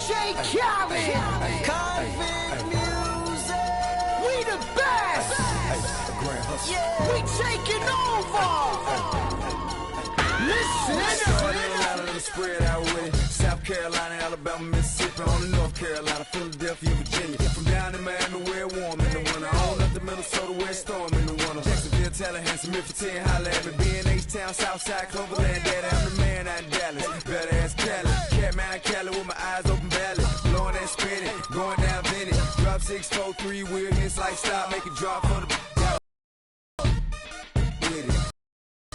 DJ Khaled. Convict music. We the best. Yeah. We taking over. Listen. Spread out with it. South Carolina, Alabama, Mississippi, on the North Carolina, Philadelphia, Virginia. From down in Miami, where it's warm in the winter. On up to Minnesota, where it's storm in the winter. Jacksonville, Tallahassee, Memphis, 10, holla at me. B&H-Town, Southside, Cloverland, Daddy, I'm the man out in Dallas. Better ass Cali. Catman Cali with my eyes open valley. Blowing and spinning, going down Vinny. Drop 6, 4, 3, wheel hits like stop, make it drop for the with it.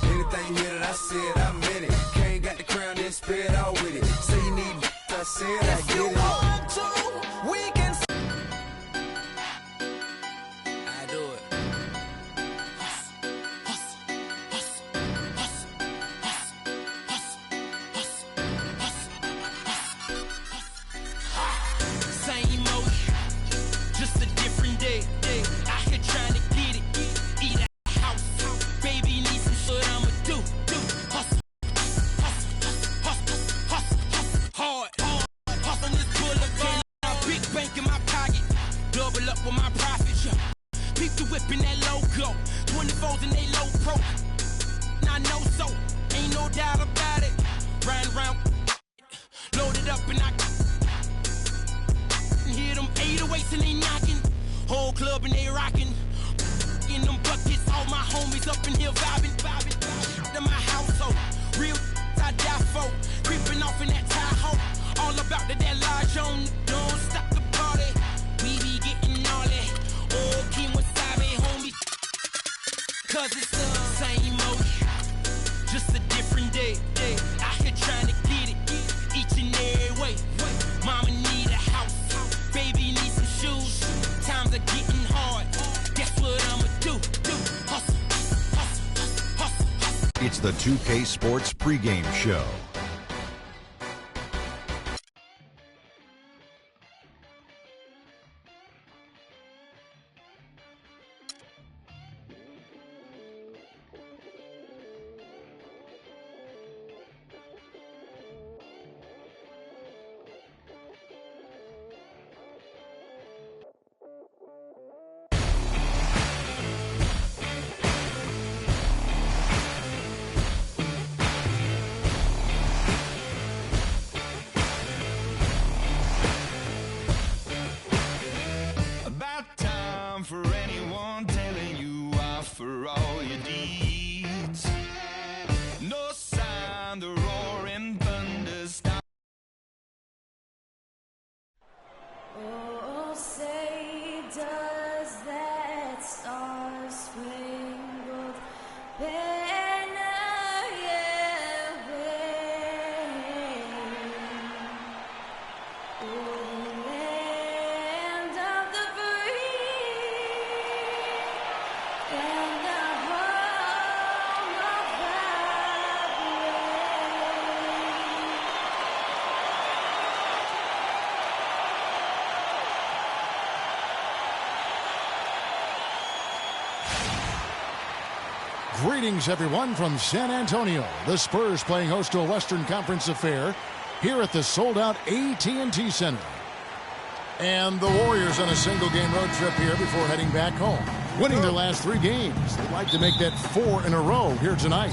Anything you hear that I said, I meant it. Can't got the crown, then spit out with it. Say you need I said I get it. If you want to, we can. I do it. Same emotion, just a different day. Out here trying to get it, eat at the house. Baby needs some shit, I'ma do. Hustle, hard. Hustle on this boulevard. Big bank in my pocket, double up with my profits. Peep the whip in that logo, 24s in they low pro. I know so, ain't no doubt about it. Riding around, loaded up and I hear them 808s and they knocking. Whole club and they rocking. In them buckets, all my homies up in here vibing. To my household, real I die for. Creeping off in that Tahoe. All about that large on. Don't stop the party. We be getting all that. Oh, King Wasabi, homie. Cause it's the same motion, just a different day. Out here trying to get it, each and every way. Mama need a house, baby need some shoes. Times are getting hard, guess what I'ma do? Hustle. It's the 2K Sports pregame show. About time for anyone telling you off for all your deeds. No sign the roaring thunder stop. Oh, say does that star-spangled banner yet wave o'er the land of the free and the home of the Greetings, everyone, from San Antonio. The Spurs playing host to a Western Conference affair here at the sold-out AT&T Center. And the Warriors on a single-game road trip here before heading back home. Winning their last 3 games. They'd like to make that 4 in a row here tonight.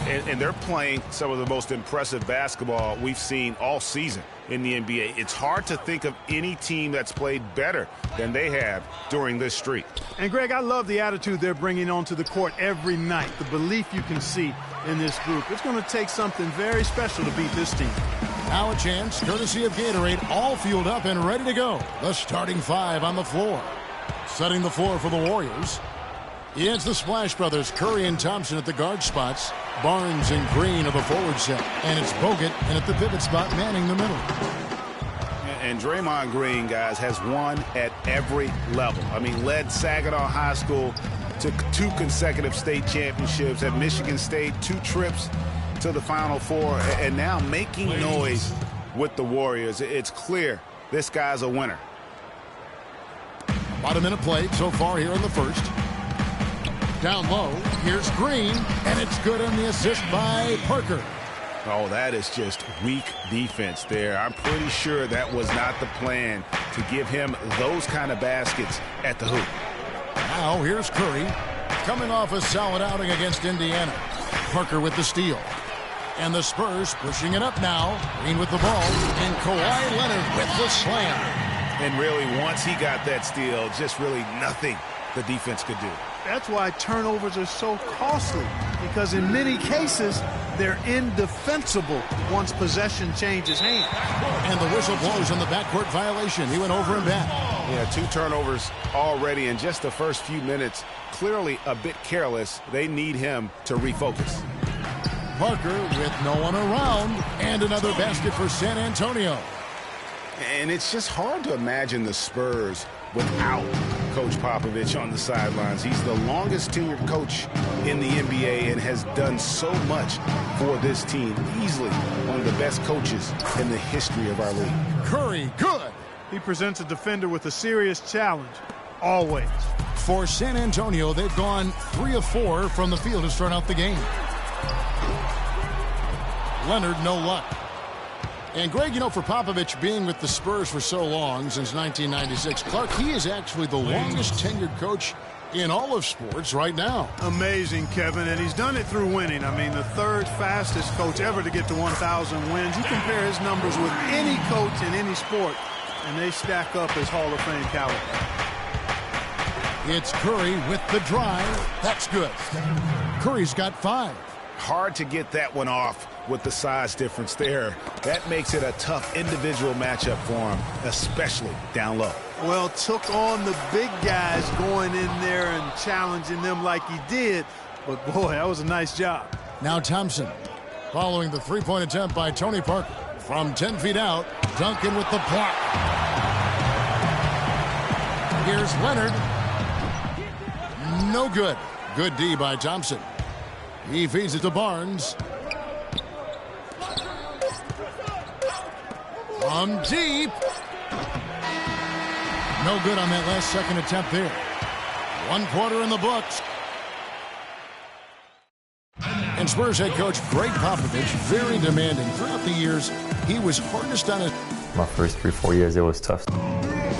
And they're playing some of the most impressive basketball we've seen all season in the NBA. It's hard to think of any team that's played better than they have during this streak. And, Greg, I love the attitude they're bringing onto the court every night, the belief you can see in this group. It's going to take something very special to beat this team. Now a chance, courtesy of Gatorade, all fueled up and ready to go. The starting 5 on the floor. Setting the floor for the Warriors. It's the Splash Brothers, Curry and Thompson at the guard spots. Barnes and Green are the forward set. And it's Bogut, and at the pivot spot, manning the middle. And Draymond Green, guys, has won at every level. I mean, led Saginaw High School to 2 consecutive state championships. At Michigan State, 2 trips to the Final Four. And now making noise with the Warriors. It's clear this guy's a winner. About a minute played so far here in the first. Down low, here's Green, and it's good on the assist by Parker. Oh, that is just weak defense there. I'm pretty sure that was not the plan to give him those kind of baskets at the hoop. Now here's Curry coming off a solid outing against Indiana. Parker with the steal. And the Spurs pushing it up now. Green with the ball. And Kawhi Leonard with the slam. And really, once he got that steal, just really nothing the defense could do. That's why turnovers are so costly, because in many cases, they're indefensible once possession changes hands. And the whistle blows on the backcourt violation. He went over and back. Yeah, 2 turnovers already in just the first few minutes. Clearly a bit careless. They need him to refocus. Parker with no one around. And another basket for San Antonio. And it's just hard to imagine the Spurs without Coach Popovich on the sidelines. He's the longest tenured coach in the NBA and has done so much for this team. Easily one of the best coaches in the history of our league. Curry, good. He presents a defender with a serious challenge, always. For San Antonio, they've gone 3 of 4 from the field to start out the game. Leonard, no luck. And, Greg, you know, for Popovich being with the Spurs for so long, since 1996, Clark, he is actually the longest tenured coach in all of sports right now. Amazing, Kevin, and he's done it through winning. I mean, the 3rd fastest coach ever to get to 1,000 wins. You compare his numbers with any coach in any sport, and they stack up as Hall of Fame caliber. It's Curry with the drive. That's good. Curry's got 5. Hard to get that one off with the size difference there. That makes it a tough individual matchup for him, especially down low. Well, took on the big guys going in there and challenging them like he did. But, boy, that was a nice job. Now Thompson following the three-point attempt by Tony Parker. From 10 feet out, Duncan with the block. Here's Leonard. No good. Good D by Thompson. He feeds it to Barnes. From deep. No good on that last second attempt there. 1 quarter in the books. And Spurs head coach Greg Popovich, very demanding. Throughout the years, he was hardest on his... My first 3-4 years, it was tough.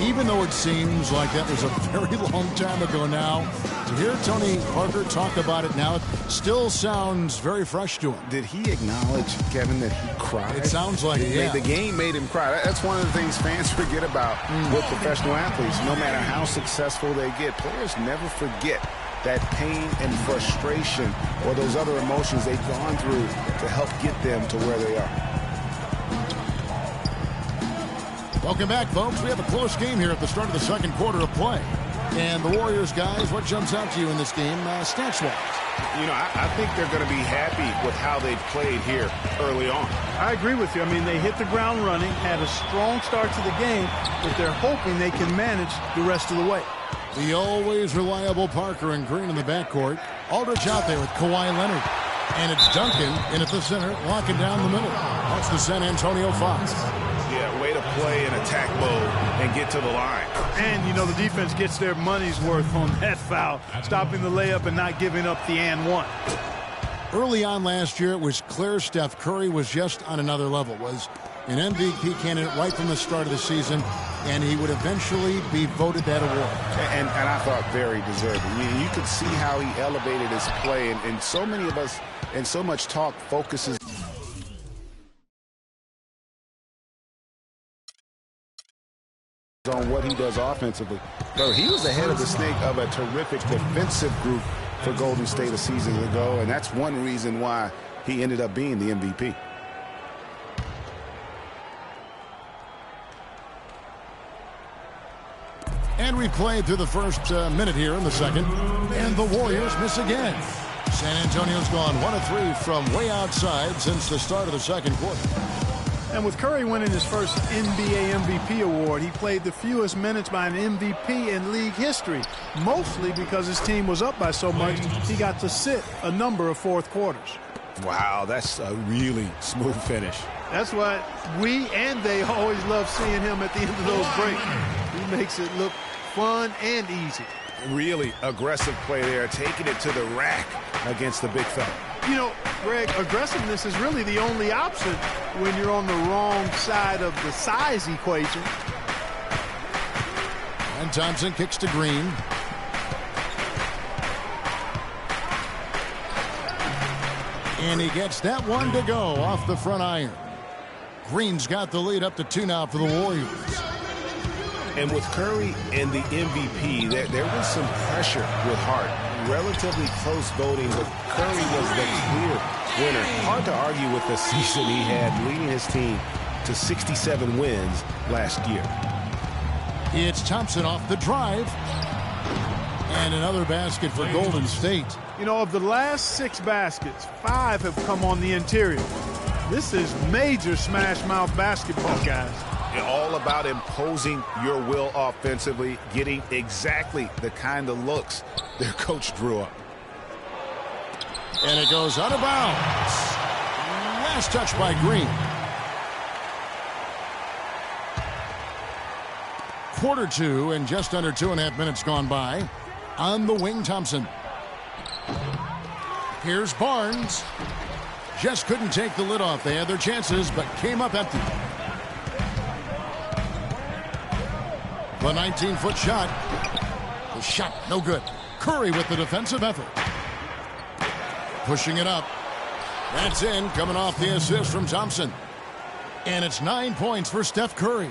Even though it seems like that was a very long time ago now, to hear Tony Parker talk about it now, it still sounds very fresh to him. Did he acknowledge, Kevin, that he cried? It sounds like it, yeah. The game made him cry. That's one of the things fans forget about with professional athletes. No matter how successful they get, players never forget that pain and frustration or those other emotions they've gone through to help get them to where they are. Welcome back, folks. We have a close game here at the start of the second quarter of play. And the Warriors, guys, what jumps out to you in this game, stats-wise? You know, I think they're going to be happy with how they've played here early on. I agree with you. I mean, they hit the ground running, had a strong start to the game, but they're hoping they can manage the rest of the way. The always reliable Parker and Green in the backcourt. Aldridge out there with Kawhi Leonard. And it's Duncan in at the center, locking down the middle. That's the San Antonio Fox. Yeah, way to play in attack mode and get to the line. And, you know, the defense gets their money's worth on that foul, stopping the layup and not giving up the and one. Early on last year, it was clear Steph Curry was just on another level, was an MVP candidate right from the start of the season, and he would eventually be voted that award. And I thought very deserving. I mean, you could see how he elevated his play, and so many of us, and so much talk focuses on what he does offensively. So he was ahead of the snake of a terrific defensive group for Golden State a season ago, and that's one reason why he ended up being the MVP. And we played through the first minute here in the second, and the Warriors miss again. San Antonio's gone 1 of 3 from way outside since the start of the second quarter. And with Curry winning his first NBA MVP award, he played the fewest minutes by an MVP in league history, mostly because his team was up by so much he got to sit a number of fourth quarters. Wow, that's a really smooth finish. That's why we and they always love seeing him at the end of those breaks. He makes it look fun and easy. Really aggressive play there, taking it to the rack against the big fella. You know, Greg, aggressiveness is really the only option when you're on the wrong side of the size equation. And Thompson kicks to Green. And he gets that one to go off the front iron. Green's got the lead up to 2 now for the Warriors. And with Curry and the MVP, there was some pressure with Hart. Relatively close voting, but Curry was the clear winner. Hard to argue with the season he had, leading his team to 67 wins last year. It's Thompson off the drive. And another basket for Golden State. You know, of the last 6 baskets, 5 have come on the interior. This is major smash mouth basketball, guys. All about imposing your will offensively, getting exactly the kind of looks their coach drew up. And it goes out of bounds. Last touch by Green. Quarter 2 and just under 2.5 minutes gone by. On the wing, Thompson. Here's Barnes. Just couldn't take the lid off. They had their chances, but came up empty. The 19-foot shot. The shot, no good. Curry with the defensive effort. Pushing it up. That's in, coming off the assist from Thompson. And it's 9 points for Steph Curry.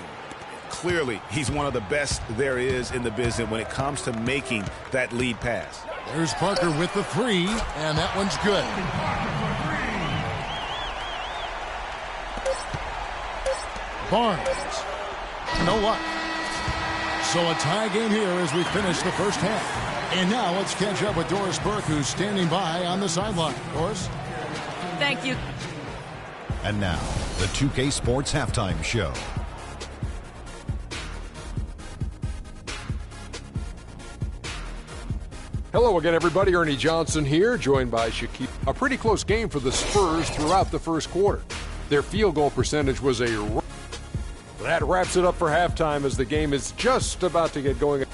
Clearly, he's one of the best there is in the business when it comes to making that lead pass. There's Parker with the 3, and that one's good. Barnes. No luck. So a tie game here as we finish the first half. And now let's catch up with Doris Burke, who's standing by on the sideline. Doris? Thank you. And now, the 2K Sports Halftime Show. Hello again, everybody. Ernie Johnson here, joined by Shaquille. A pretty close game for the Spurs throughout the first quarter. Their field goal percentage was a... That wraps it up for halftime as the game is just about to get going.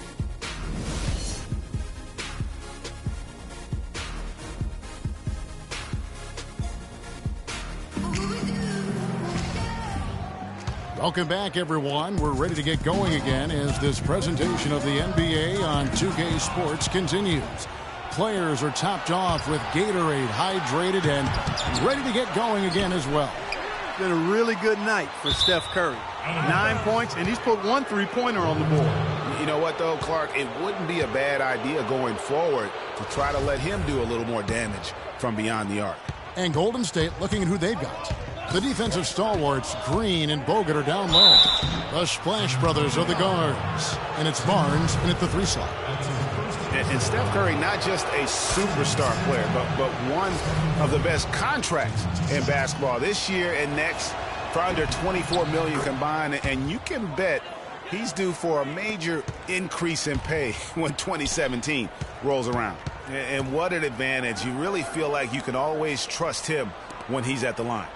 Welcome back, everyone. We're ready to get going again as this presentation of the NBA on 2K Sports continues. Players are topped off with Gatorade, hydrated, and ready to get going again as well. Been a really good night for Steph Curry. 9 points, and he's put 1 3-pointer on the board. You know what, though, Clark? It wouldn't be a bad idea going forward to try to let him do a little more damage from beyond the arc. And Golden State looking at who they've got. The defensive stalwarts, Green and Bogut, are down low. The Splash Brothers are the guards. And it's Barnes in at the 3 slot. And Steph Curry, not just a superstar player, but one of the best contracts in basketball this year and next for under $24 million combined. And you can bet he's due for a major increase in pay when 2017 rolls around. And what an advantage. You really feel like you can always trust him when he's at the line.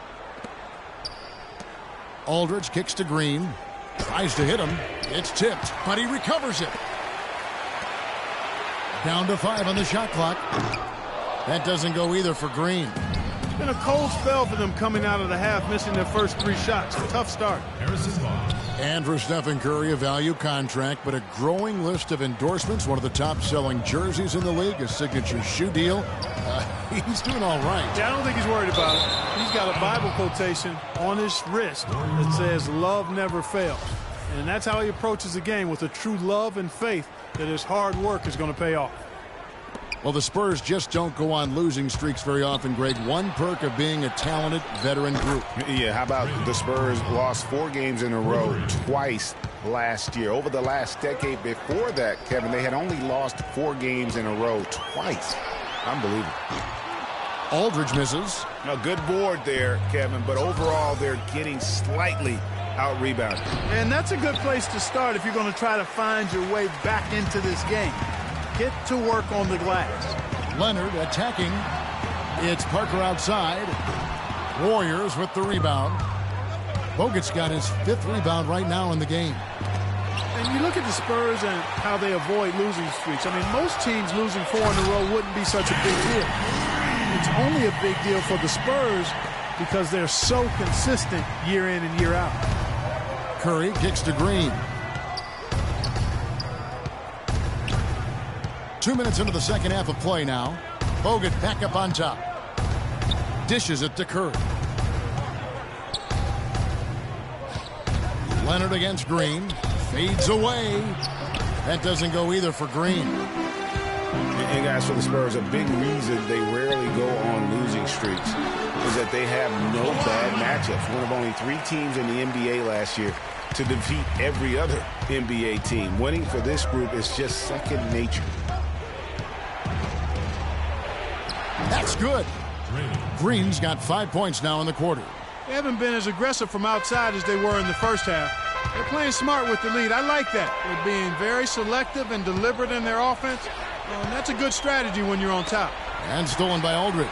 Aldridge kicks to Green. Tries to hit him. It's tipped, but he recovers it. Down to 5 on the shot clock. That doesn't go either for Green. It's been a cold spell for them coming out of the half, missing their first 3 shots. A tough start. And for Stephen Curry, a value contract, but a growing list of endorsements. One of the top-selling jerseys in the league, a signature shoe deal. He's doing all right. Yeah, I don't think he's worried about it. He's got a Bible quotation on his wrist that says, "Love never fails." And that's how he approaches the game, with a true love and faith that his hard work is going to pay off. Well, the Spurs just don't go on losing streaks very often, Greg. One perk of being a talented veteran group. Yeah, how about the Spurs lost 4 games in a row twice last year. Over the last decade before that, Kevin, they had only lost 4 games in a row twice. Unbelievable. Aldridge misses. A good board there, Kevin, but overall they're getting slightly out-rebounded. And that's a good place to start if you're going to try to find your way back into this game. Get to work on the glass. Leonard attacking. It's Parker outside. Warriors with the rebound. Bogut's got his 5th rebound right now in the game. And you look at the Spurs and how they avoid losing streaks. I mean, most teams losing 4 in a row wouldn't be such a big deal. it's only a big deal for the Spurs because they're so consistent year in and year out. Curry kicks to Green. 2 minutes into the second half of play now. Bogut back up on top. Dishes it to Curry. Leonard against Green. Fades away. That doesn't go either for Green. And guys, for the Spurs, a big reason they rarely go on losing streaks is that they have no bad matchups. One of only 3 teams in the NBA last year to defeat every other NBA team. Winning for this group is just second nature. That's good. Green's got 5 points now in the quarter. They haven't been as aggressive from outside as they were in the first half. They're playing smart with the lead. I like that. They're being very selective and deliberate in their offense. And that's a good strategy when you're on top. And stolen by Aldridge.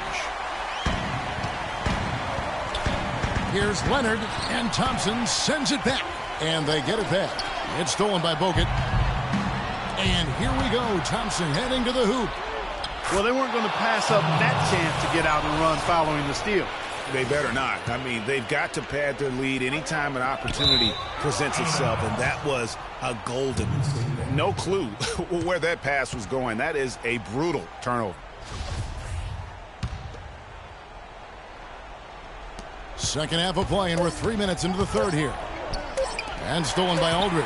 Here's Leonard, and Thompson sends it back. And they get it back. It's stolen by Bogut. And here we go. Thompson heading to the hoop. Well, they weren't going to pass up that chance to get out and run following the steal. They better not. I mean, they've got to pad their lead anytime an opportunity presents itself, and that was a golden. No clue where that pass was going. That is a brutal turnover. Second half of play, and we're 3 minutes into the third here. And stolen by Aldridge.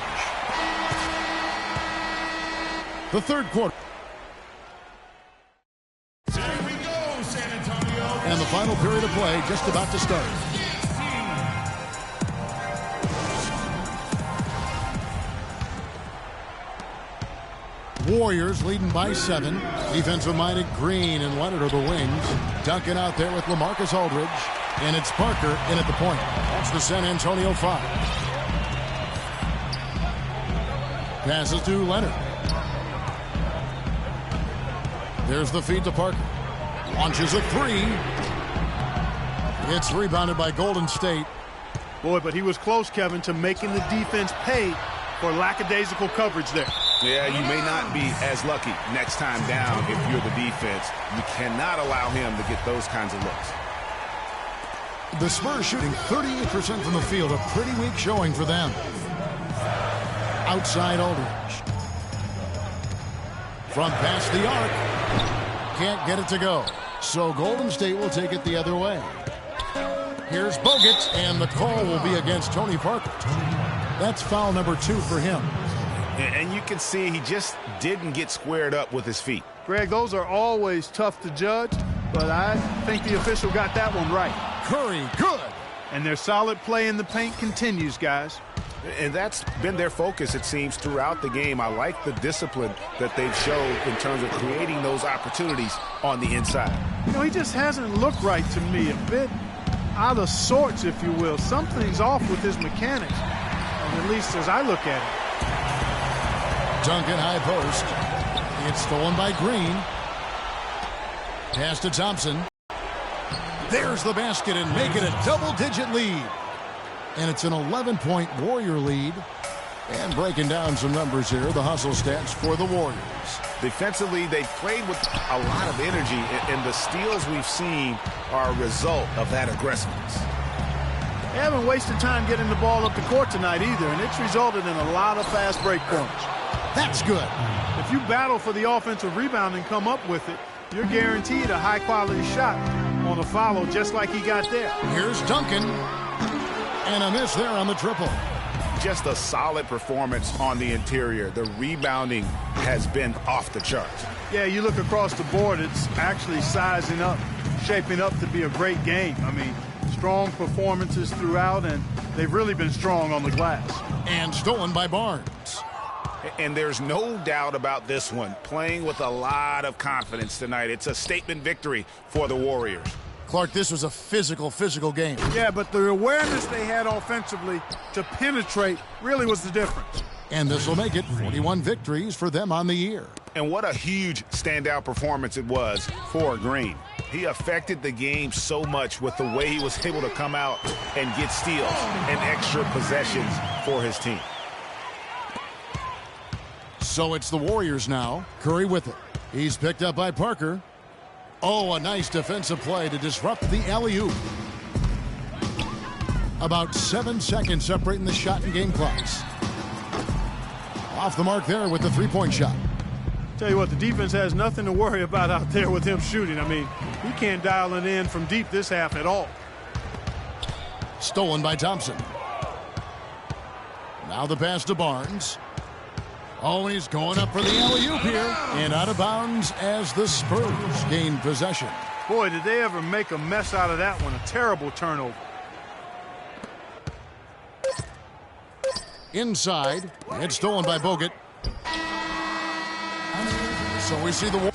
The third quarter. And the final period of play just about to start. Warriors leading by 7. Defensive-minded Green and Leonard are the wings. Duncan out there with LaMarcus Aldridge. And it's Parker in at the point. That's the San Antonio 5. Passes to Leonard. There's the feed to Parker. Launches a 3. It's rebounded by Golden State. Boy, but he was close, Kevin, to making the defense pay for lackadaisical coverage there. Yeah, you may not be as lucky next time down if you're the defense. You cannot allow him to get those kinds of looks. The Spurs shooting 38% from the field, a pretty weak showing for them. Outside Aldridge. From past the arc. Can't get it to go. So Golden State will take it the other way. Here's Bogut, and the call will be against Tony Parker. That's foul number 2 for him. And you can see he just didn't get squared up with his feet. Greg, those are always tough to judge, but I think the official got that one right. Curry, good. And their solid play in the paint continues, guys. And that's been their focus, it seems, throughout the game. I like the discipline that they've showed in terms of creating those opportunities on the inside. You know, he just hasn't looked right to me. A bit out of sorts, if you will. Something's off with his mechanics, at least as I look at it. Duncan high post. It's stolen by Green. Pass to Thompson. There's the basket and make it a double-digit lead. And it's an 11-point Warrior lead. And breaking down some numbers here, the hustle stats for the Warriors. Defensively, they played with a lot of energy, and the steals we've seen are a result of that aggressiveness. They haven't wasted time getting the ball up the court tonight either, and it's resulted in a lot of fast break points. That's good. If you battle for the offensive rebound and come up with it, you're guaranteed a high-quality shot on a follow just like he got there. Here's Duncan. And a miss there on the triple. Just a solid performance on the interior. The rebounding has been off the charts. Yeah, you look across the board, it's actually sizing up, shaping up to be a great game. I mean, strong performances throughout, and they've really been strong on the glass. And stolen by Barnes. And there's no doubt about this one. Playing with a lot of confidence tonight. It's a statement victory for the Warriors. Clark, this was a physical game. Yeah, but the awareness they had offensively to penetrate really was the difference. And this will make it 41 victories for them on the year. And what a huge standout performance it was for Green. He affected the game so much with the way he was able to come out and get steals and extra possessions for his team. So it's the Warriors now. Curry with it. He's picked up by Parker. Oh, a nice defensive play to disrupt the alley-oop. About 7 seconds separating the shot and game clocks. Off the mark there with the three-point shot. Tell you what, the defense has nothing to worry about out there with him shooting. I mean, he can't dial it in from deep this half at all. Stolen by Thompson. Now the pass to Barnes. Oh, he's going up for the alley-oop here. And out of bounds as the Spurs gain possession. Boy, did they ever make a mess out of that one. A terrible turnover. Inside. It's stolen by Bogut. So we see the...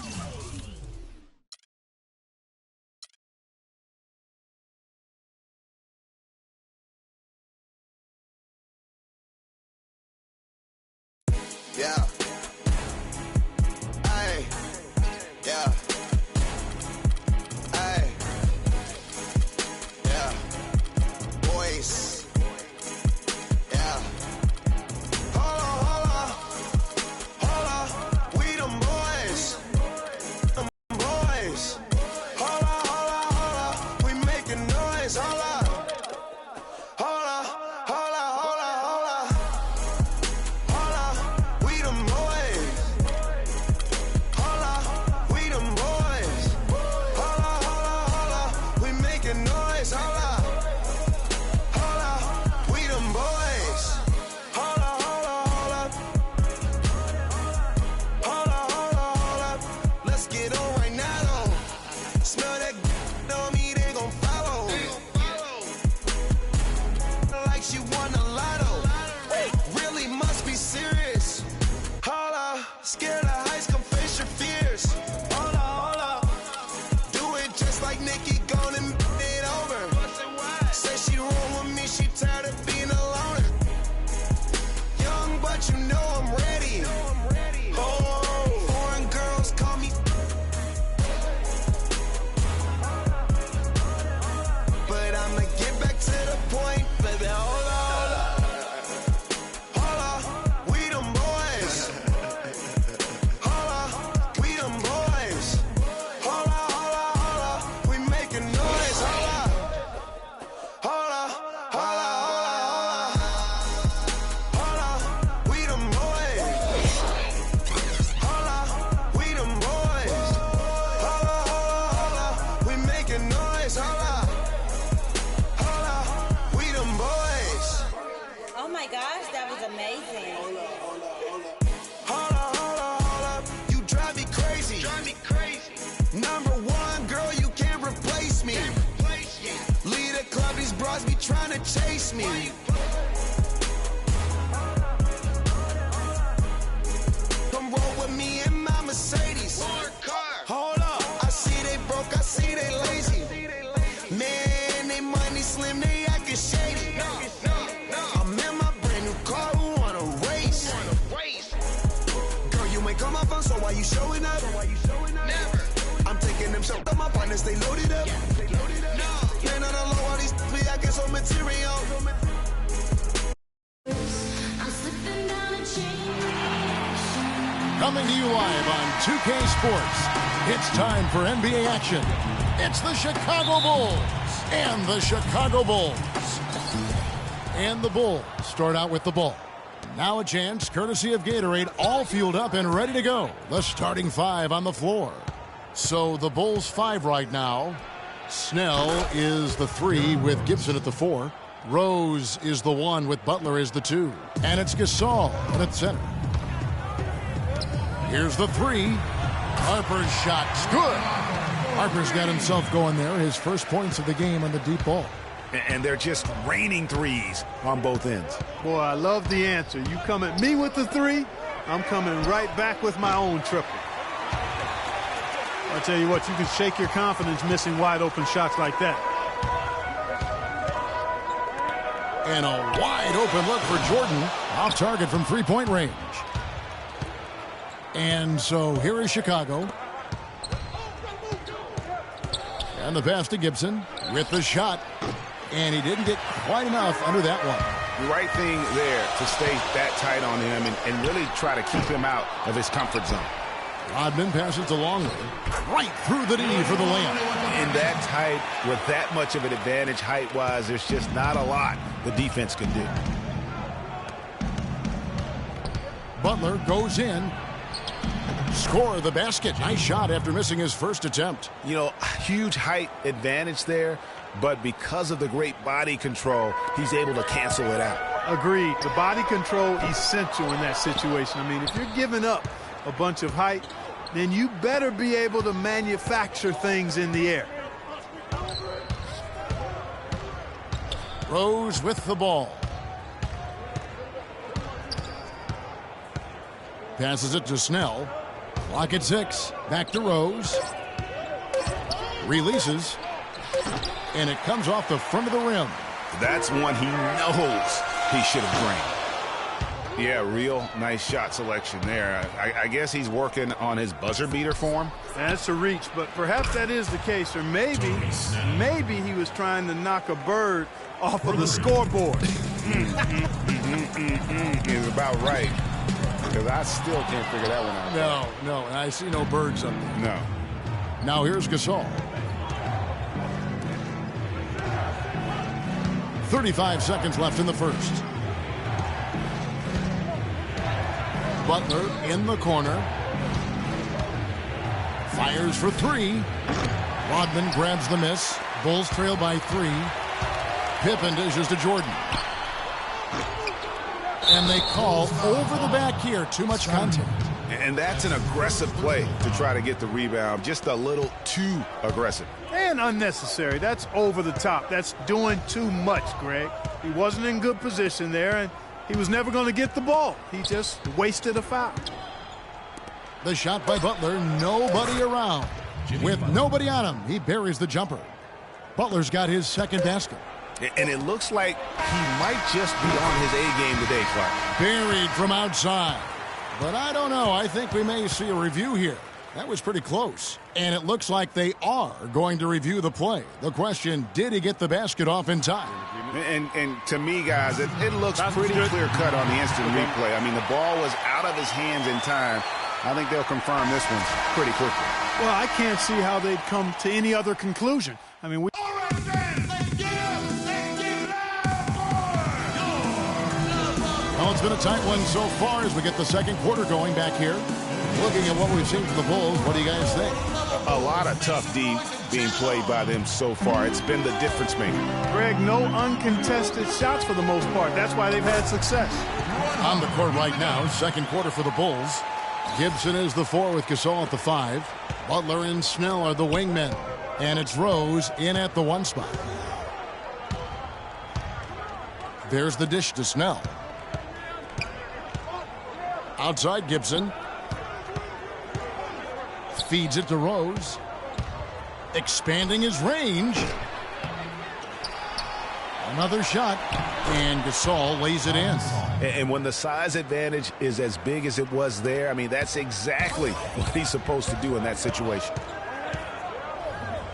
Yeah. Ay. Yeah. Ay. Yeah. Boys. Yeah. Hold on. We them boys. Them boys. Hold on. We making noise. Hold on. Scared of heights, come face your fears. Hold up. Do it just like Nikki, gone and it over. Say she roll with me, she tired of being a loner. Young, but you know I'm ready. Oh, foreign girls call me. But I'ma get back to the point, baby. Hold up. We them boys. Be trying to chase me. Come roll with me in my Mercedes. Hold up, I see they broke, I see they lazy. Man, they money slim, they acting shady. I'm in my brand new car, who wanna race? Girl, you ain't come up on, so why you showing up? Never. I'm taking them shots, my partners, they loaded up. Man, on the low, all these I get some material. Coming to you live on 2K Sports, it's time for NBA action. It's the Chicago Bulls and the Chicago Bulls. And the Bulls start out with the ball. Now a chance, courtesy of Gatorade, all fueled up and ready to go. The starting five on the floor. So the Bulls 5 right now. Snell is the 3 with Gibson at the 4. Rose is the 1 with Butler as the 2. And it's Gasol at center. Here's the 3. Harper's shot's good. Harper's got himself going there. His first points of the game on the deep ball. And they're just raining threes on both ends. Boy, I love the answer. You come at me with the 3, I'm coming right back with my own triple. I'll tell you what, you can shake your confidence missing wide open shots like that. And a wide open look for Jordan. Off target from three-point range. And so here is Chicago. And the pass to Gibson with the shot. And he didn't get quite enough under that one. The right thing there to stay that tight on him and really try to keep him out of his comfort zone. Rodman passes to Longley. Right through the knee for the layup. In that tight, with that much of an advantage height-wise, there's just not a lot the defense can do. Butler goes in. Score the basket. Nice shot after missing his first attempt. You know, huge height advantage there, but because of the great body control, he's able to cancel it out. Agreed. The body control essential in that situation. I mean, if you're giving up a bunch of height, then you better be able to manufacture things in the air. Rose with the ball. Passes it to Snell. Clock at 6. Back to Rose. Releases. And it comes off the front of the rim. That's one he knows he should have drained. Yeah, real nice shot selection there. I guess he's working on his buzzer beater form. That's a reach, but perhaps that is the case. Or maybe he was trying to knock a bird off of the scoreboard. Is about right. Because I still can't figure that one out. No, and I see no birds up there. No. Now here's Gasol. 35 seconds left in the first. Butler in the corner. Fires for 3. Rodman grabs the miss. Bulls trail by 3. Pippen dishes to Jordan. And they call over the back here. Too much contact. And that's an aggressive play to try to get the rebound. Just a little too aggressive. And unnecessary. That's over the top. That's doing too much, Greg. He wasn't in good position there, and he was never going to get the ball. He just wasted a foul. The shot by Butler. Nobody around. With nobody on him, he buries the jumper. Butler's got his second basket. And it looks like he might just be on his A game today, Clark. Buried from outside. But I don't know. I think we may see a review here. That was pretty close. And it looks like they are going to review the play. The question, did he get the basket off in time? And to me, guys, it looks pretty clear-cut on the instant replay. I mean, the ball was out of his hands in time. I think they'll confirm this one pretty quickly. Well, I can't see how they'd come to any other conclusion. I mean, Well, it's been a tight one so far as we get the second quarter going back here. Looking at what we've seen from the Bulls, what do you guys think? A lot of tough D being played by them so far. It's been the difference maker. Greg, no uncontested shots for the most part. That's why they've had success. On the court right now, second quarter for the Bulls. Gibson is the 4 with Gasol at the 5. Butler and Snell are the wingmen. And it's Rose in at the 1 spot. There's the dish to Snell. Outside Gibson. Feeds it to Rose. Expanding his range. Another shot. And Gasol lays it in. And when the size advantage is as big as it was there, I mean, that's exactly what he's supposed to do in that situation.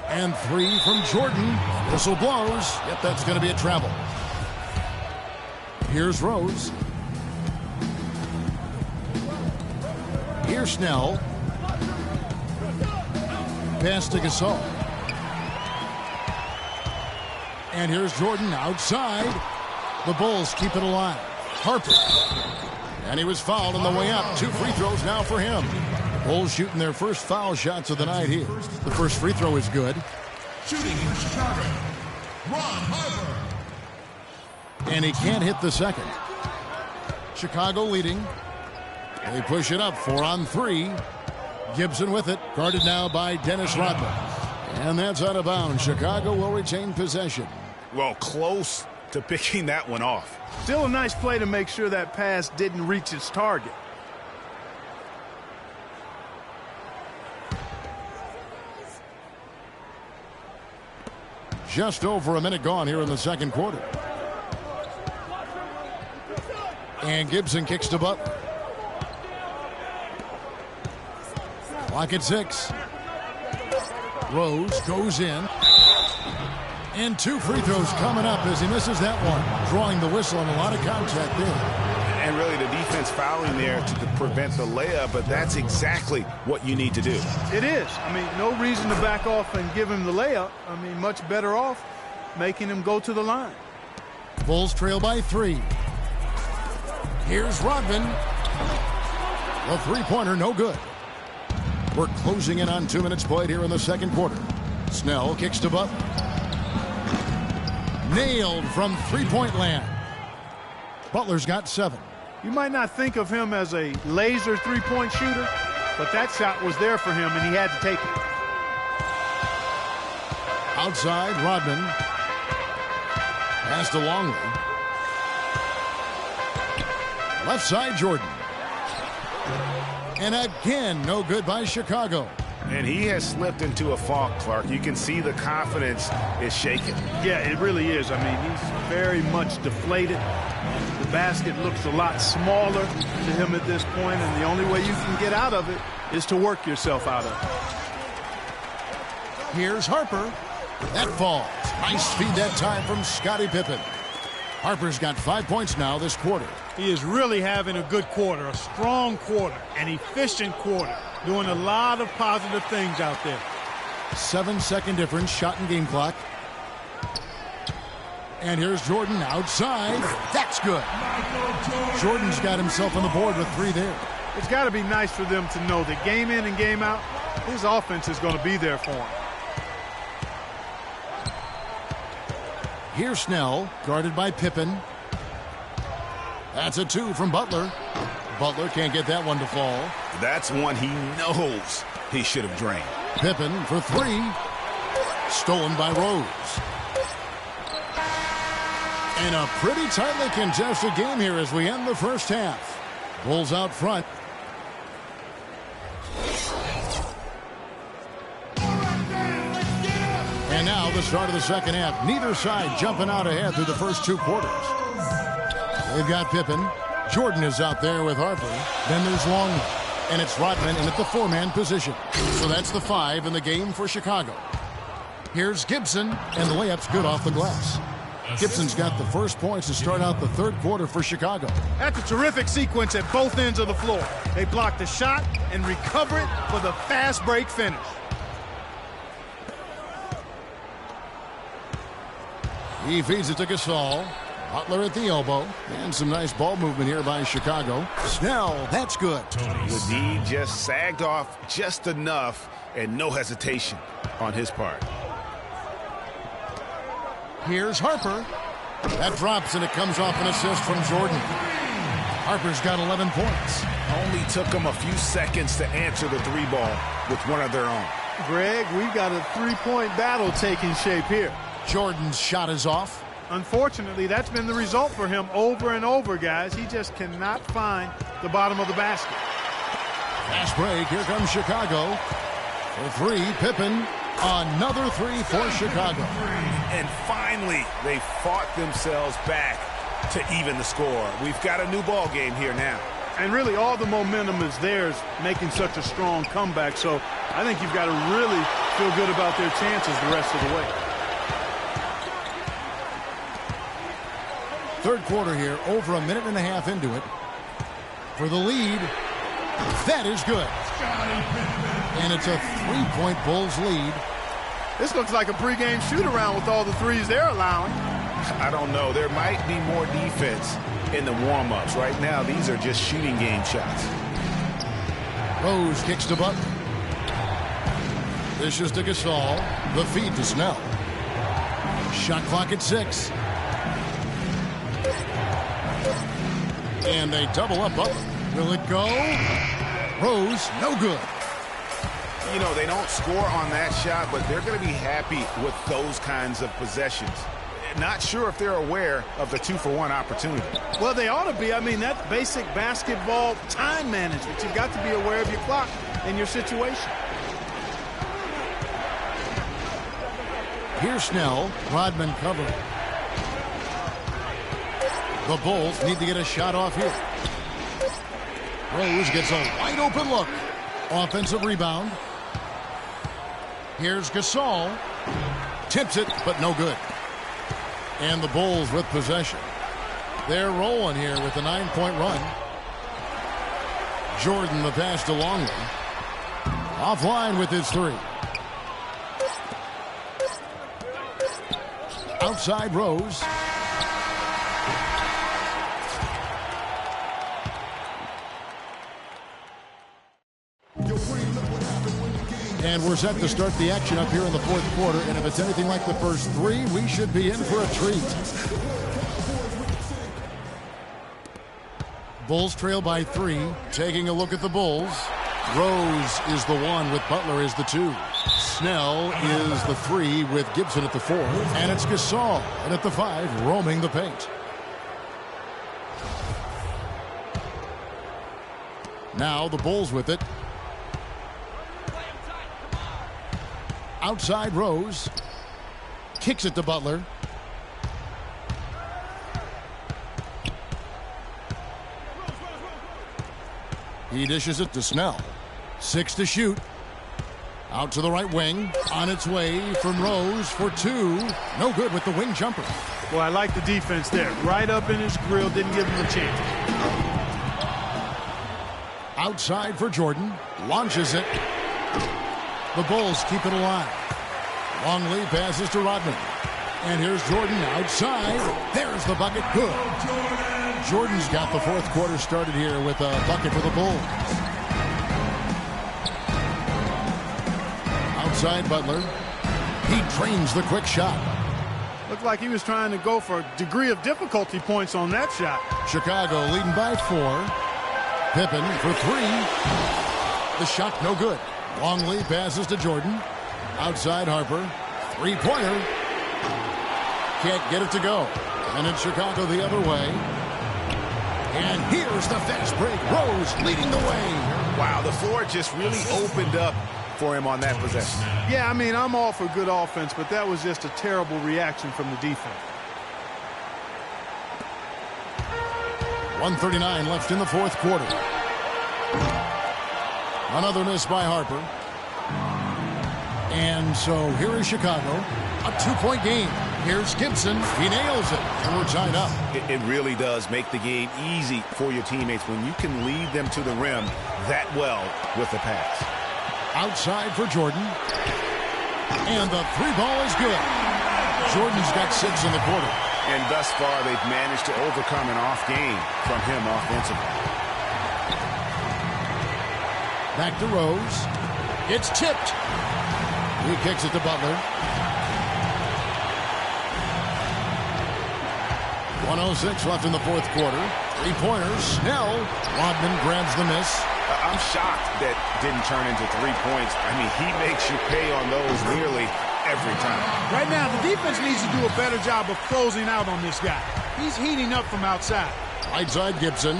And 3 from Jordan. Whistle blows. Yep, that's going to be a travel. Here's Rose. Here's Snell. Pass to Gasol. And here's Jordan outside. The Bulls keep it alive. Harper. And he was fouled on the way up. 2 free throws now for him. The Bulls shooting their first foul shots of the night here. The first free throw is good. Shooting in Chicago, Ron Harper. And he can't hit the second. Chicago leading. They push it up 4 on 3. Gibson with it. Guarded now by Dennis Rodman. And that's out of bounds. Chicago will retain possession. Well, close to picking that one off. Still a nice play to make sure that pass didn't reach its target. Just over a minute gone here in the second quarter. And Gibson kicks to Butler. Clock at 6. Rose goes in. And 2 free throws coming up as he misses that one. Drawing the whistle and a lot of contact there. And really the defense fouling there to prevent the layup, but that's exactly what you need to do. It is. I mean, no reason to back off and give him the layup. I mean, much better off making him go to the line. Bulls trail by 3. Here's Rodman. The three-pointer, no good. We're closing in on 2 minutes played here in the second quarter. Snell kicks to Butler. Nailed from three-point land. Butler's got 7. You might not think of him as a laser three-point shooter, but that shot was there for him, and he had to take it. Outside, Rodman. Pass to Longley. Left side, Jordan. And again, no good by Chicago. And he has slipped into a fog, Clark. You can see the confidence is shaken. Yeah, it really is. I mean, he's very much deflated. The basket looks a lot smaller to him at this point, and the only way you can get out of it is to work yourself out of it. Here's Harper. That falls. Nice feed that time from Scottie Pippen. Harper's got 5 points now this quarter. He is really having a good quarter, a strong quarter, an efficient quarter, doing a lot of positive things out there. 7-second difference, shot and game clock. And here's Jordan outside. That's good. Jordan's got himself on the board with 3 there. It's got to be nice for them to know that game in and game out, his offense is going to be there for him. Here's Snell, guarded by Pippen. That's a 2 from Butler. Butler can't get that one to fall. That's one he knows he should have drained. Pippen for 3. Stolen by Rose. And a pretty tightly contested game here as we end the first half. Bulls out front. And now the start of the second half. Neither side jumping out ahead through the first 2 quarters. They've got Pippen. Jordan is out there with Harper. Then there's Longley. And it's Rodman in at the 4-man position. So that's the 5 in the game for Chicago. Here's Gibson, and the layup's good off the glass. Gibson's got the first points to start out the third quarter for Chicago. That's a terrific sequence at both ends of the floor. They block the shot and recover it for the fast break finish. He feeds it to Gasol. Butler at the elbow. And some nice ball movement here by Chicago. Snell, that's good. The D just sagged off just enough and no hesitation on his part. Here's Harper. That drops and it comes off an assist from Jordan. Harper's got 11 points. Only took them a few seconds to answer the 3 ball with one of their own. Greg, we've got a 3-point battle taking shape here. Jordan's shot is off. Unfortunately, that's been the result for him over and over, guys. He just cannot find the bottom of the basket. Fast break. Here comes Chicago. For 3, Pippen. Another 3 for Chicago. And finally, they fought themselves back to even the score. We've got a new ball game here now. And really, all the momentum is theirs, making such a strong comeback. So I think you've got to really feel good about their chances the rest of the way. Third quarter here, over a minute and a half into it. For the lead, that is good. And it's a 3-point Bulls lead. This looks like a pregame shoot-around with all the threes they're allowing. I don't know. There might be more defense in the warm-ups. Right now, these are just shooting game shots. Rose kicks to Butler. This is to Gasol. The feed to Snell. Shot clock at 6. And they double up Butler. Will it go? Rose, no good. You know, they don't score on that shot, but they're going to be happy with those kinds of possessions. Not sure if they're aware of the 2-for-1 opportunity. Well, they ought to be. I mean, that's basic basketball time management. You've got to be aware of your clock and your situation. Here's Snell. Rodman covering. The Bulls need to get a shot off here. Rose gets a wide open look. Offensive rebound. Here's Gasol. Tips it, but no good. And the Bulls with possession. They're rolling here with a 9-point run. Jordan the pass to Longley. Offline with his three. Outside Rose. And we're set to start the action up here in the fourth quarter. And if it's anything like the first three, we should be in for a treat. Bulls trail by 3. Taking a look at the Bulls. Rose is the 1 with Butler as the 2. Snell is the 3 with Gibson at the 4. And it's Gasol and at the 5 roaming the paint. Now the Bulls with it. Outside Rose. Kicks it to Butler. He dishes it to Snell. 6 to shoot. Out to the right wing. On its way from Rose for 2. No good with the wing jumper. Well, I like the defense there. Right up in his grill. Didn't give him a chance. Outside for Jordan. Launches it. The Bulls keep it alive. Longley passes to Rodman. And here's Jordan outside. There's the bucket. Good. Jordan's got the fourth quarter started here with a bucket for the Bulls. Outside Butler. He drains the quick shot. Looked like he was trying to go for a degree of difficulty points on that shot. Chicago leading by 4. Pippen for 3. The shot no good. Longley passes to Jordan. Outside Harper. 3-pointer. Can't get it to go. And it's Chicago the other way. And here's the fast break. Rose leading the way. Wow, the floor just really opened up for him on that possession. Yeah, I mean, I'm all for good offense, but that was just a terrible reaction from the defense. 1:39 left in the fourth quarter. Another miss by Harper. And so here is Chicago. A 2-point game. Here's Gibson. He nails it. And we're tied up. It really does make the game easy for your teammates when you can lead them to the rim that well with the pass. Outside for Jordan. And the 3-ball is good. Jordan's got 6 in the quarter. And thus far, they've managed to overcome an off game from him offensively. Back to Rose. It's tipped. He kicks it to Butler. 1:06 left in the fourth quarter. 3-pointers. Snell. Rodman grabs the miss. I'm shocked that didn't turn into 3 points. I mean, he makes you pay on those nearly every time. Right now, the defense needs to do a better job of closing out on this guy. He's heating up from outside. Right side Gibson.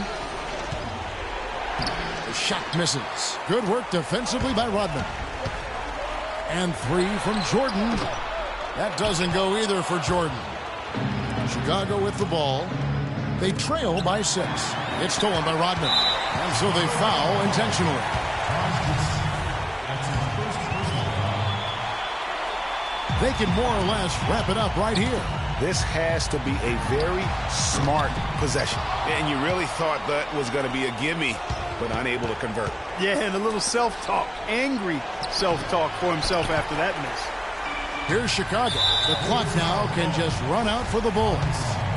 The shot misses. Good work defensively by Rodman. And 3 from Jordan. That doesn't go either for Jordan. Chicago with the ball. They trail by 6. It's stolen by Rodman. And so they foul intentionally. They can more or less wrap it up right here. This has to be a very smart possession. And you really thought that was going to be a gimme, but unable to convert. Yeah, and a little self-talk. Angry self-talk for himself after that miss. Here's Chicago. The clock now can just run out for the Bulls.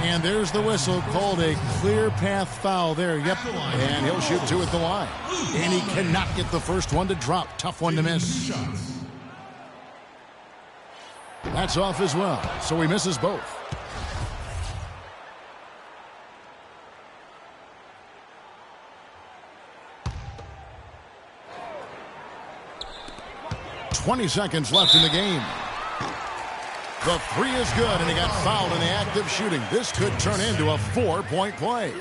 And there's the whistle called a clear path foul there. Yep. And he'll shoot 2 at the line. And he cannot get the first one to drop. Tough one to miss. That's off as well. So he misses both. .20 seconds left in the game. The 3 is good, and he got fouled in the act of shooting. This could turn into a 4-point play.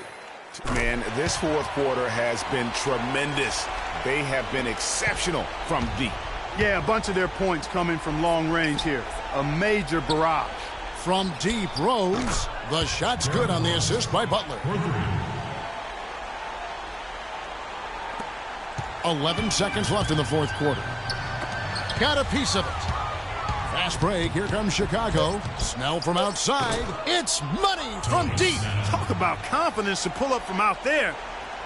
Man, this fourth quarter has been tremendous. They have been exceptional from deep. Yeah, a bunch of their points coming from long range here. A major barrage. From deep, Rose. The shot's good on the assist by Butler. 11 seconds left in the fourth quarter. Got a piece of it. Fast break. Here comes Chicago. Snell from outside. It's money from deep. Talk about confidence to pull up from out there.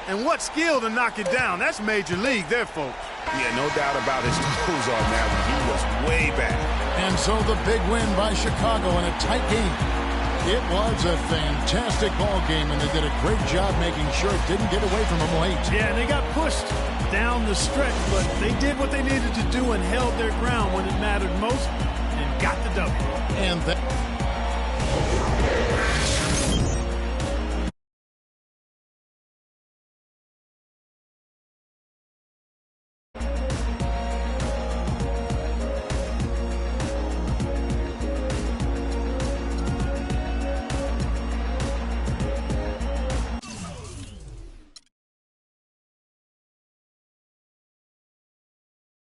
And what skill to knock it down. That's major league there, folks. Yeah, no doubt about his toes on that one. He was way back. And so the big win by Chicago in a tight game. It was a fantastic ball game, and they did a great job making sure it didn't get away from them late. Yeah, and they got pushed down the stretch, but they did what they needed to do and held their ground when it mattered most and got the W. And